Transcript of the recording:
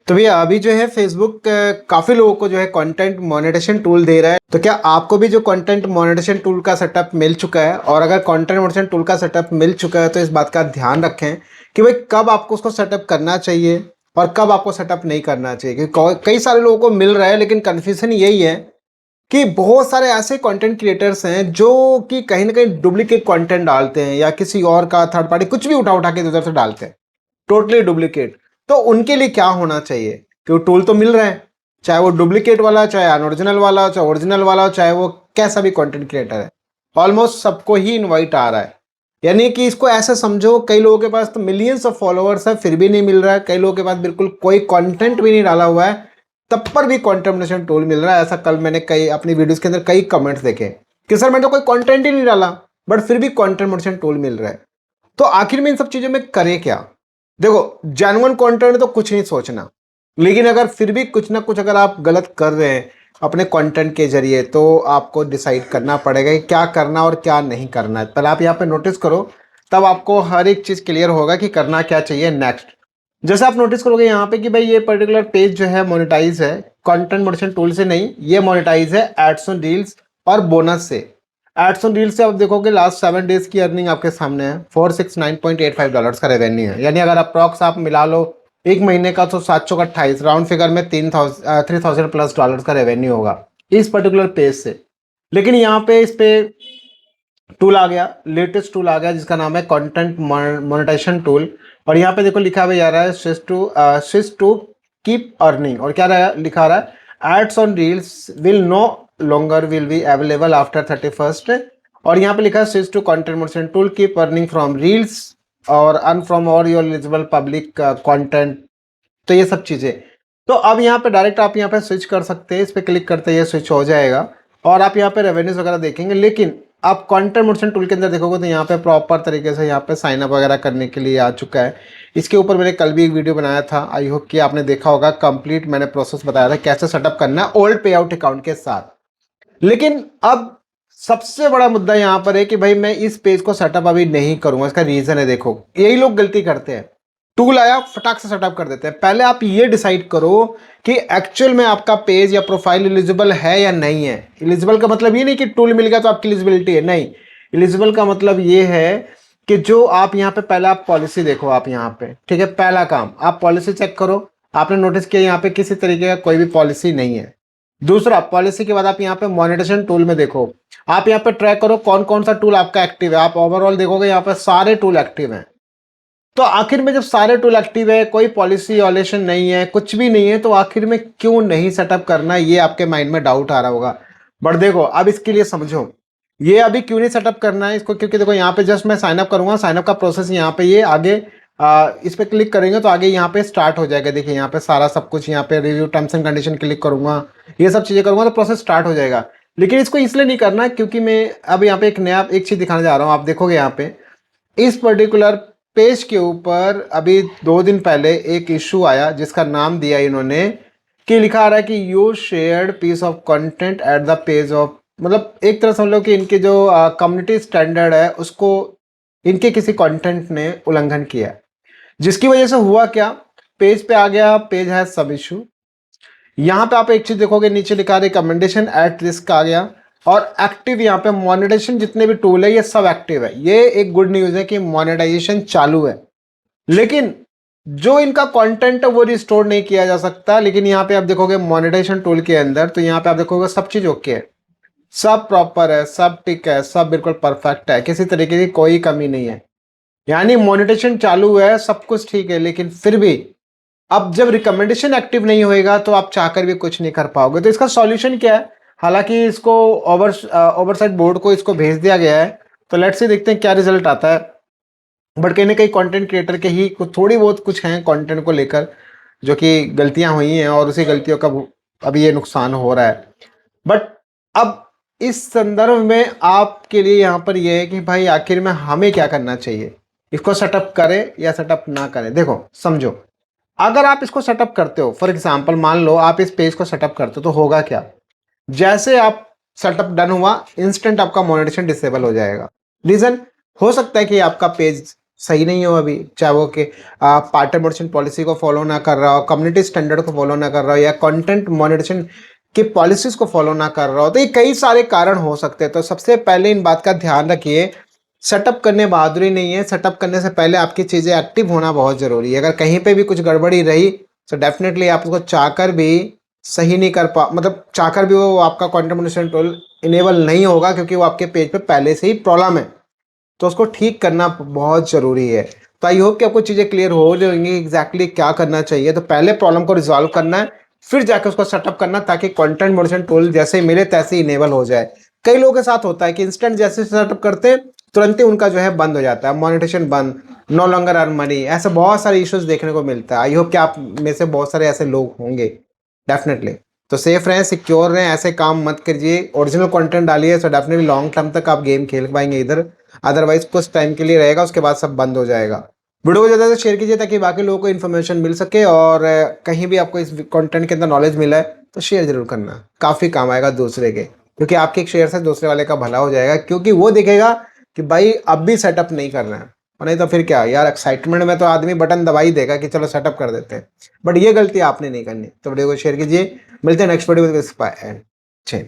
तो भैया अभी जो है फेसबुक काफ़ी लोगों को जो है कंटेंट मोनेटाइजेशन टूल दे रहा है। तो क्या आपको भी जो कंटेंट मोनेटाइजेशन टूल का सेटअप मिल चुका है? और अगर कंटेंट मोनेटाइजेशन टूल का सेटअप मिल चुका है तो इस बात का ध्यान रखें कि भाई कब आपको उसको सेटअप करना चाहिए और कब आपको सेटअप नहीं करना चाहिए। क्योंकि कई सारे लोगों को मिल रहा है, लेकिन कन्फ्यूजन यही है कि बहुत सारे ऐसे कंटेंट क्रिएटर्स हैं जो कि कहीं ना कहीं डुप्लीकेट कंटेंट डालते हैं या किसी और का थर्ड पार्टी कुछ भी उठा उठा के इधर से डालते हैं, टोटली डुप्लीकेट। तो उनके लिए क्या होना चाहिए? क्योंकि टूल तो मिल रहा है, चाहे वो डुप्लीकेट वाला, चाहे अनओरिजिनल वाला, चाहे ओरिजिनल वाला, चाहे वो कैसा भी कंटेंट क्रिएटर है, ऑलमोस्ट सबको ही इनवाइट आ रहा है। यानी कि इसको ऐसे समझो, कई लोगों के पास तो मिलियंस ऑफ फॉलोअर्स है फिर भी नहीं मिल रहा है, कई लोगों के पास बिल्कुल कोई कंटेंट भी नहीं डाला हुआ है तब पर भी कंटेंट टूल मिल रहा है। ऐसा कल मैंने कई अपनी वीडियोस के अंदर कई कमेंट्स देखे कि सर मैंने तो कोई कंटेंट ही नहीं डाला बट फिर भी कंटेंट टूल मिल रहा है। तो आखिर में इन सब चीजों में करें क्या? देखो, जेन्युइन कंटेंट तो कुछ नहीं सोचना, लेकिन अगर फिर भी कुछ ना कुछ अगर आप गलत कर रहे हैं अपने कंटेंट के जरिए तो आपको डिसाइड करना पड़ेगा कि क्या करना और क्या नहीं करना है। पहले आप यहाँ पे नोटिस करो, तब आपको हर एक चीज क्लियर होगा कि करना क्या चाहिए नेक्स्ट। जैसे आप नोटिस करोगे यहाँ पे कि भाई ये पर्टिकुलर पेज जो है मोनेटाइज है कंटेंट मोनेटाइजेशन टूल से नहीं, ये मोनेटाइज है एड्स ऑन रील्स और बोनस से। एड्स ऑन रील्स से आप देखोगे लास्ट 7 डेज की अर्निंग आपके सामने है, $469.85 का रेवेन्यू है। यानी अगर अप्रॉक्स आप मिला लो एक महीने का तो 728 राउंड फिगर में 3000 प्लस डॉलर का रेवेन्यू होगा इस पर्टिकुलर पेज से। लेकिन यहाँ पे इस पे टूल आ गया, लेटेस्ट टूल आ गया जिसका नाम है कंटेंट मोनेटाइजेशन टूल। और यहाँ पे देखो लिखा हुआ जा रहा है स्विच टू कीप अर्निंग। और क्या लिखा रहा है, ads on reels will no longer will be available after 31st। और यहाँ पे लिखा है switch to content monetisation tool keep earning from reels और अर्न फ्रॉम और योर एलिजिबल पब्लिक कंटेंट। तो ये सब चीजें, तो अब यहाँ पे डायरेक्ट आप यहाँ पे स्विच कर सकते हैं, इस पे क्लिक करते ही स्विच हो जाएगा और आप यहाँ पे रेवेन्यूज वगैरह देखेंगे। लेकिन आप कंटेंट मोनेटाइजेशन टूल के अंदर देखोगे तो यहाँ पे प्रॉपर तरीके से यहाँ पे साइन अप वगैरह करने के लिए आ चुका है। इसके ऊपर मैंने कल भी एक वीडियो बनाया था, आई होप कि आपने देखा होगा। कंप्लीट मैंने प्रोसेस बताया था कैसे सेटअप करना है ओल्ड पे आउट अकाउंट के साथ। लेकिन अब सबसे बड़ा मुद्दा यहाँ पर है कि भाई मैं इस पेज को सेटअप अभी नहीं करूंगा। इसका रीजन है, देखो यही लोग गलती करते हैं, टूल आया फटाक से सेटअप कर देते हैं। पहले आप ये डिसाइड करो कि एक्चुअल में आपका पेज या प्रोफाइल एलिजिबल है या नहीं है। एलिजिबल का मतलब ये नहीं कि टूल मिल गया तो आपकी एलिजिबिलिटी है, नहीं। एलिजिबल का मतलब ये है कि जो आप यहाँ पे पहले आप पॉलिसी देखो, आप यहाँ पे ठीक है, पहला काम आप पॉलिसी चेक करो। आपने नोटिस किया यहाँ पे किसी तरीके का कोई भी पॉलिसी नहीं है। दूसरा, पॉलिसी के बाद आप यहाँ पे मोनेटाइजेशन टूल में देखो, आप यहाँ पे ट्रैक करो कौन कौन सा टूल आपका एक्टिव है। आप ओवरऑल देखोगे यहाँ पे सारे टूल एक्टिव हैं। तो आखिर में जब सारे टूल एक्टिव है, कोई पॉलिसी वॉलेशन नहीं है, कुछ भी नहीं है, तो आखिर में क्यों नहीं सेटअप करना, ये आपके माइंड में डाउट आ रहा होगा। बट देखो अब इसके लिए समझो ये अभी क्यों नहीं सेटअप करना है इसको, क्योंकि देखो यहाँ पे जस्ट मैं साइन अप करूंगा, साइन अप का प्रोसेस यहाँ पे ये आगे इस पे क्लिक करेंगे तो आगे यहाँ पे स्टार्ट हो जाएगा। देखिए यहाँ पे सारा सब कुछ, यहाँ पे review terms and condition click करूंगा, ये सब चीजें करूंगा तो प्रोसेस स्टार्ट हो जाएगा। लेकिन इसको इसलिए नहीं करना क्योंकि मैं अब यहाँ पे एक चीज दिखाने जा रहा हूँ। आप देखोगे यहाँ पे इस पर्टिकुलर पेज के ऊपर अभी 2 दिन पहले एक इशू आया जिसका नाम दिया इन्होंने कि लिखा आ रहा है कि you shared piece of content at the page of, मतलब एक तरह समझ लो कि इनके जो कम्युनिटी स्टैंडर्ड है उसको इनके किसी कंटेंट ने उल्लंघन किया है। जिसकी वजह से हुआ क्या, पेज पे आ गया पेज है सब इशू। यहाँ पे आप एक चीज देखोगे नीचे लिखा रिकमेंडेशन एट रिस्क आ गया और एक्टिव यहाँ पे मोनेटाइजेशन जितने भी टूल है ये सब एक्टिव है। ये एक गुड न्यूज है कि मोनेटाइजेशन चालू है, लेकिन जो इनका कंटेंट है वो रिस्टोर नहीं किया जा सकता। लेकिन यहाँ पे आप देखोगे मोनेटाइजेशन टूल के अंदर, तो यहाँ पे आप देखोगे सब चीज ओके है, सब प्रॉपर है, सब टिक है, सब बिल्कुल परफेक्ट है, किसी तरीके की कोई कमी नहीं है। यानी मोनेटाइजेशन चालू है, सब कुछ ठीक है, लेकिन फिर भी अब जब रिकमेंडेशन एक्टिव नहीं होएगा तो आप चाहकर भी कुछ नहीं कर पाओगे। तो इसका सॉल्यूशन क्या है? हालांकि इसको ओवरसाइट बोर्ड को इसको भेज दिया गया है, तो लेट्स से देखते हैं क्या रिजल्ट आता है। बट कहीं ना कहीं कंटेंट क्रिएटर के ही कुछ थोड़ी बहुत कुछ हैं कंटेंट को लेकर जो कि गलतियां हुई हैं और उसी गलतियों का अभी ये नुकसान हो रहा है। बट अब इस संदर्भ में आपके लिए यहाँ पर यह है कि भाई आखिर में हमें क्या करना चाहिए, इसको सेटअप करें या सेटअप ना करें। देखो समझो, अगर आप इसको सेटअप करते हो, फॉर एग्जांपल मान लो आप इस पेज को सेटअप करते हो, तो होगा क्या, जैसे आप सेटअप डन हुआ इंस्टेंट आपका मोनेटाइजेशन डिसेबल हो जाएगा। रीजन हो सकता है कि आपका पेज सही नहीं हो अभी, चाहे वो कि पार्ट टाइम मोनेटाइजेशन पॉलिसी को फॉलो ना कर रहा हो, कम्युनिटी स्टैंडर्ड को फॉलो ना कर रहा हो, या कंटेंट मोनेटाइजेशन की पॉलिसीज को फॉलो ना कर रहा हो, तो ये कई सारे कारण हो सकते हैं। तो सबसे पहले इन बात का ध्यान रखिए, सेटअप करने बहादुरी नहीं है, सेटअप करने से पहले आपकी चीज़ें एक्टिव होना बहुत ज़रूरी है। अगर कहीं पे भी कुछ गड़बड़ी रही तो डेफिनेटली आप उसको चाहकर भी सही नहीं कर पा, मतलब चाहकर भी वो आपका कंटेंट मोनेटाइजेशन टूल इनेबल नहीं होगा, क्योंकि वो आपके पेज पे पहले से ही प्रॉब्लम है। तो उसको ठीक करना बहुत ज़रूरी है। तो आई होप कि आपको चीज़ें क्लियर हो जाएंगी एग्जैक्टली क्या करना चाहिए। तो पहले प्रॉब्लम को रिजॉल्व करना है, फिर जाकर उसको सेटअप करना, ताकि कंटेंट मॉनिटरिंग टूल जैसे मिले तैसे इनेबल हो जाए। कई लोगों के साथ होता है कि इंस्टेंट जैसे सेटअप करते हैं तुरंत ही उनका जो है बंद हो जाता है, मॉनिटेशन बंद, नो लॉन्गर अर्न मनी, ऐसे बहुत सारे इश्यूज देखने को मिलता है। आई होप कि आप में से बहुत सारे ऐसे लोग होंगे डेफिनेटली। तो सेफ रहें, सिक्योर रहें, ऐसे काम मत करिए, ओरिजिनल कंटेंट डालिए, सो डेफिनेटली लॉन्ग टर्म तक आप गेम खेल पाएंगे इधर। अदरवाइज कुछ टाइम के लिए रहेगा, उसके बाद सब बंद हो जाएगा। वीडियो को ज़्यादा से शेयर कीजिए ताकि बाकी लोगों को इन्फॉर्मेशन मिल सके, और कहीं भी आपको इस कंटेंट के अंदर नॉलेज मिला है तो शेयर जरूर करना, काफ़ी काम आएगा दूसरे के, क्योंकि आपके एक शेयर से दूसरे वाले का भला हो जाएगा, क्योंकि वो देखेगा कि भाई अब भी सेटअप नहीं करना है। और नहीं तो फिर क्या यार, एक्साइटमेंट में तो आदमी बटन दबा ही देगा कि चलो सेटअप कर देते हैं, बट ये गलती आपने नहीं करनी। तो वीडियो को शेयर कीजिए, मिलते हैं next video with bye and.